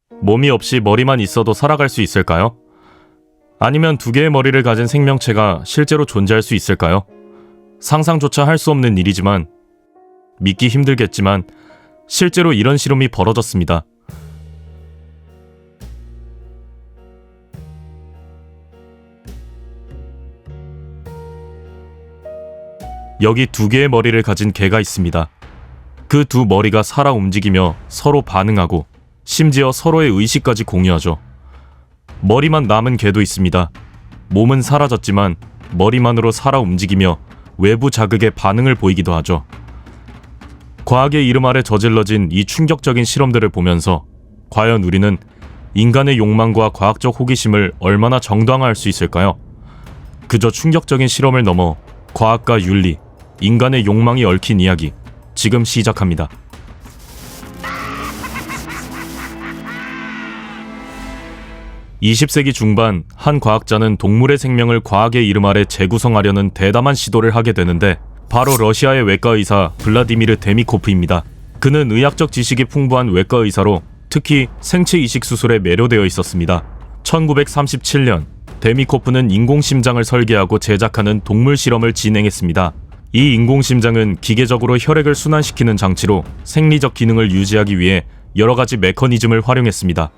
몸이 없이 머리만 있어도 살아갈 수 있을까요? 아니면 두 개의 머리를 가진 생명체가 실제로 존재할 수 있을까요? 상상조차 할 수 없는 일이지만, 믿기 힘들겠지만 실제로 이런 실험이 벌어졌습니다. 여기 두 개의 머리를 가진 개가 있습니다. 그 두 머리가 살아 움직이며 서로 반응하고 심지어 서로의 의식까지 공유하죠. 머리만 남은 개도 있습니다. 몸은 사라졌지만 머리만으로 살아 움직이며 외부 자극에 반응을 보이기도 하죠. 과학의 이름 아래 저질러진 이 충격적인 실험들을 보면서 과연 우리는 인간의 욕망과 과학적 호기심을 얼마나 정당화할 수 있을까요? 그저 충격적인 실험을 넘어 과학과 윤리, 인간의 욕망이 얽힌 이야기, 지금 시작합니다. (20세기) 중반 한 과학자는 동물의 생명을 과학의 이름 아래 재구성하려는 대담한 시도를 하게 되는데, 바로 러시아의 외과 의사 블라디미르 데미코프입니다. 그는 의학적 지식이 풍부한 외과 의사로 특히 생체 이식 수술에 매료되어 있었습니다. 1937년 데미코프는 인공심장을 설계하고 제작하는 동물 실험을 진행했습니다. 이 인공심장은 기계적으로 혈액을 순환시키는 장치로 생리적 기능을 유지하기 위해 여러 가지 메커니즘을 활용했습니다.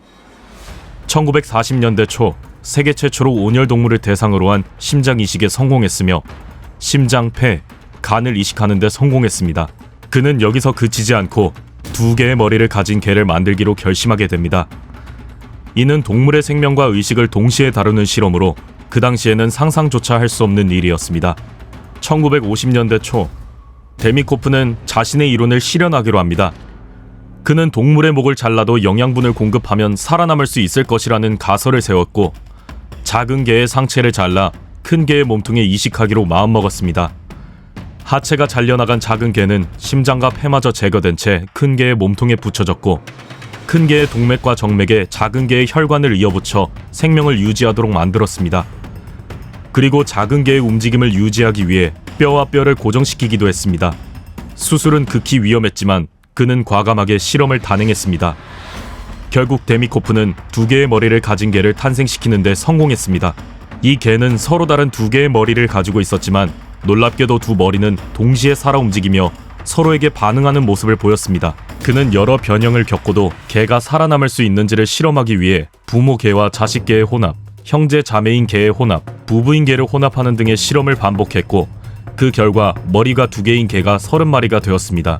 1940년대 초 세계 최초로 온열 동물을 대상으로 한 심장 이식에 성공했으며 심장, 폐, 간을 이식하는 데 성공했습니다. 그는 여기서 그치지 않고 두 개의 머리를 가진 개를 만들기로 결심하게 됩니다. 이는 동물의 생명과 의식을 동시에 다루는 실험으로 그 당시에는 상상조차 할 수 없는 일이었습니다. 1950년대 초 데미코프는 자신의 이론을 실현하기로 합니다. 그는 동물의 목을 잘라도 영양분을 공급하면 살아남을 수 있을 것이라는 가설을 세웠고, 작은 개의 상체를 잘라 큰 개의 몸통에 이식하기로 마음먹었습니다. 하체가 잘려나간 작은 개는 심장과 폐마저 제거된 채 큰 개의 몸통에 붙여졌고, 큰 개의 동맥과 정맥에 작은 개의 혈관을 이어붙여 생명을 유지하도록 만들었습니다. 그리고 작은 개의 움직임을 유지하기 위해 뼈와 뼈를 고정시키기도 했습니다. 수술은 극히 위험했지만 그는 과감하게 실험을 단행했습니다. 결국 데미코프는 두 개의 머리를 가진 개를 탄생시키는 데 성공했습니다. 이 개는 서로 다른 두 개의 머리를 가지고 있었지만 놀랍게도 두 머리는 동시에 살아 움직이며 서로에게 반응하는 모습을 보였습니다. 그는 여러 변형을 겪고도 개가 살아남을 수 있는지를 실험하기 위해 부모 개와 자식 개의 혼합, 형제 자매인 개의 혼합, 부부인 개를 혼합하는 등의 실험을 반복했고, 그 결과 머리가 두 개인 개가 30마리가 되었습니다.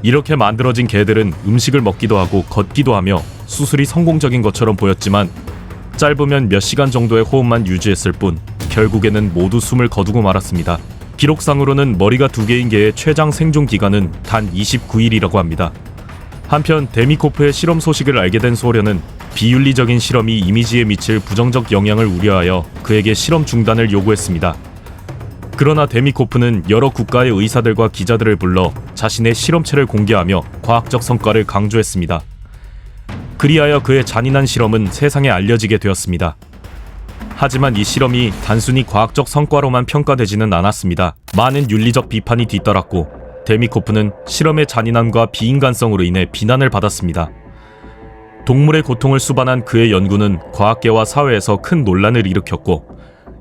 이렇게 만들어진 개들은 음식을 먹기도 하고 걷기도 하며 수술이 성공적인 것처럼 보였지만, 짧으면 몇 시간 정도의 호흡만 유지했을 뿐 결국에는 모두 숨을 거두고 말았습니다. 기록상으로는 머리가 두 개인 개의 최장 생존 기간은 단 29일이라고 합니다. 한편 데미코프의 실험 소식을 알게 된 소련은 비윤리적인 실험이 이미지에 미칠 부정적 영향을 우려하여 그에게 실험 중단을 요구했습니다. 그러나 데미코프는 여러 국가의 의사들과 기자들을 불러 자신의 실험체를 공개하며 과학적 성과를 강조했습니다. 그리하여 그의 잔인한 실험은 세상에 알려지게 되었습니다. 하지만 이 실험이 단순히 과학적 성과로만 평가되지는 않았습니다. 많은 윤리적 비판이 뒤따랐고, 데미코프는 실험의 잔인함과 비인간성으로 인해 비난을 받았습니다. 동물의 고통을 수반한 그의 연구는 과학계와 사회에서 큰 논란을 일으켰고,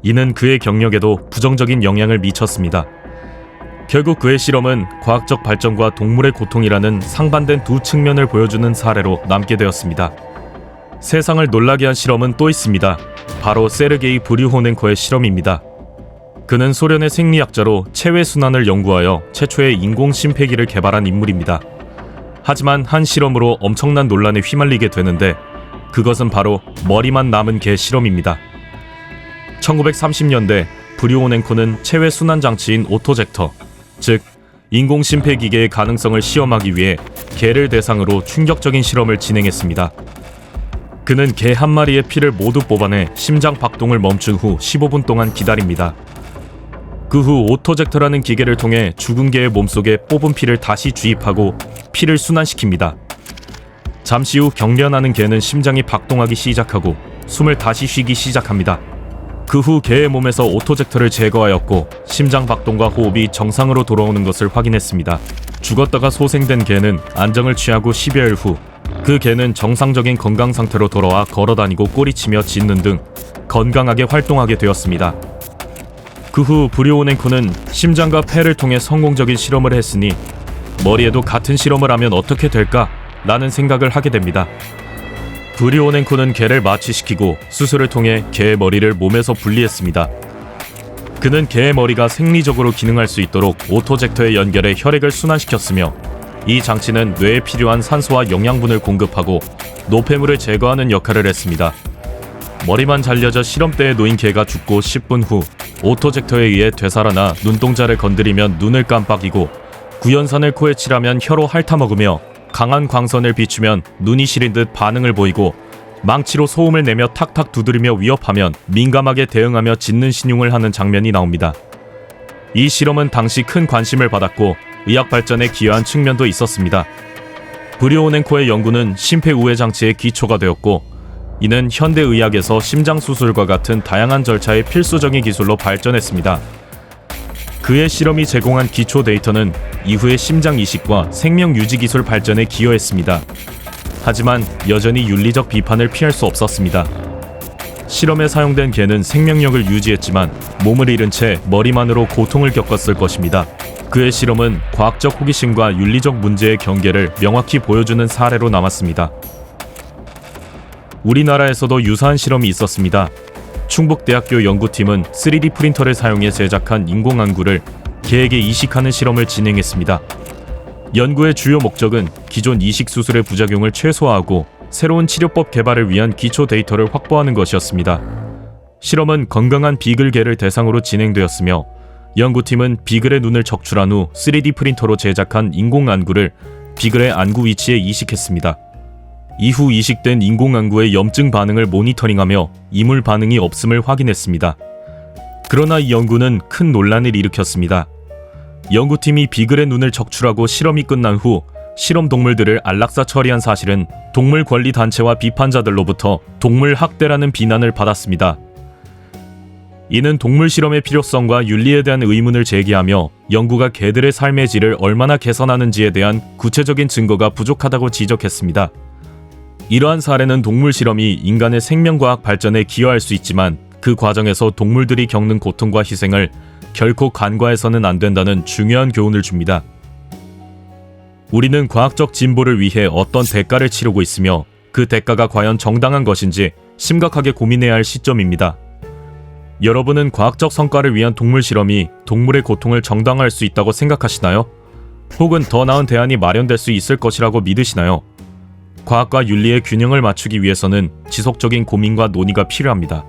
이는 그의 경력에도 부정적인 영향을 미쳤습니다. 결국 그의 실험은 과학적 발전과 동물의 고통이라는 상반된 두 측면을 보여주는 사례로 남게 되었습니다. 세상을 놀라게 한 실험은 또 있습니다. 바로 세르게이 브류호넨코의 실험입니다. 그는 소련의 생리학자로 체외순환을 연구하여 최초의 인공 심폐기를 개발한 인물입니다. 하지만 한 실험으로 엄청난 논란에 휘말리게 되는데, 그것은 바로 머리만 남은 개 실험입니다. 1930년대 브류호넨코는 체외순환 장치인 오토젝터, 즉 인공 심폐기계의 가능성을 시험하기 위해 개를 대상으로 충격적인 실험을 진행했습니다. 그는 개 한 마리의 피를 모두 뽑아내 심장 박동을 멈춘 후 15분 동안 기다립니다. 그 후 오토젝터라는 기계를 통해 죽은 개의 몸속에 뽑은 피를 다시 주입하고 피를 순환시킵니다. 잠시 후 경련하는 개는 심장이 박동하기 시작하고 숨을 다시 쉬기 시작합니다. 그 후 개의 몸에서 오토젝터를 제거하였고 심장 박동과 호흡이 정상으로 돌아오는 것을 확인했습니다. 죽었다가 소생된 개는 안정을 취하고 10여일 후 그 개는 정상적인 건강 상태로 돌아와 걸어다니고 꼬리치며 짖는 등 건강하게 활동하게 되었습니다. 그 후 브리오넨코는 심장과 폐를 통해 성공적인 실험을 했으니 머리에도 같은 실험을 하면 어떻게 될까? 라는 생각을 하게 됩니다. 브리오넨코는 개를 마취시키고 수술을 통해 개의 머리를 몸에서 분리했습니다. 그는 개의 머리가 생리적으로 기능할 수 있도록 오토젝터에 연결해 혈액을 순환시켰으며 이 장치는 뇌에 필요한 산소와 영양분을 공급하고 노폐물을 제거하는 역할을 했습니다. 머리만 잘려져 실험대에 놓인 개가 죽고 10분 후 오토젝터에 의해 되살아나 눈동자를 건드리면 눈을 깜빡이고 구연산을 코에 칠하면 혀로 핥아먹으며 강한 광선을 비추면 눈이 시린 듯 반응을 보이고 망치로 소음을 내며 탁탁 두드리며 위협하면 민감하게 대응하며 짖는 신용을 하는 장면이 나옵니다. 이 실험은 당시 큰 관심을 받았고 의학 발전에 기여한 측면도 있었습니다. 브리오넨코의 연구는 심폐우회 장치의 기초가 되었고 이는 현대의학에서 심장수술과 같은 다양한 절차의 필수적인 기술로 발전했습니다. 그의 실험이 제공한 기초 데이터는 이후의 심장 이식과 생명 유지 기술 발전에 기여했습니다. 하지만 여전히 윤리적 비판을 피할 수 없었습니다. 실험에 사용된 개는 생명력을 유지했지만 몸을 잃은 채 머리만으로 고통을 겪었을 것입니다. 그의 실험은 과학적 호기심과 윤리적 문제의 경계를 명확히 보여주는 사례로 남았습니다. 우리나라에서도 유사한 실험이 있었습니다. 충북대학교 연구팀은 3D 프린터를 사용해 제작한 인공안구를 개에게 이식하는 실험을 진행했습니다. 연구의 주요 목적은 기존 이식 수술의 부작용을 최소화하고 새로운 치료법 개발을 위한 기초 데이터를 확보하는 것이었습니다. 실험은 건강한 비글 개를 대상으로 진행되었으며 연구팀은 비글의 눈을 적출한 후 3D 프린터로 제작한 인공안구를 비글의 안구 위치에 이식했습니다. 이후 이식된 인공안구의 염증 반응을 모니터링하며 이물 반응이 없음을 확인했습니다. 그러나 이 연구는 큰 논란을 일으켰습니다. 연구팀이 비글의 눈을 적출하고 실험이 끝난 후 실험 동물들을 안락사 처리한 사실은 동물 권리 단체와 비판자들로부터 동물 학대라는 비난을 받았습니다. 이는 동물 실험의 필요성과 윤리에 대한 의문을 제기하며 연구가 개들의 삶의 질을 얼마나 개선하는지에 대한 구체적인 증거가 부족하다고 지적했습니다. 이러한 사례는 동물 실험이 인간의 생명과학 발전에 기여할 수 있지만 그 과정에서 동물들이 겪는 고통과 희생을 결코 간과해서는 안 된다는 중요한 교훈을 줍니다. 우리는 과학적 진보를 위해 어떤 대가를 치르고 있으며 그 대가가 과연 정당한 것인지 심각하게 고민해야 할 시점입니다. 여러분은 과학적 성과를 위한 동물 실험이 동물의 고통을 정당화할 수 있다고 생각하시나요? 혹은 더 나은 대안이 마련될 수 있을 것이라고 믿으시나요? 과학과 윤리의 균형을 맞추기 위해서는 지속적인 고민과 논의가 필요합니다.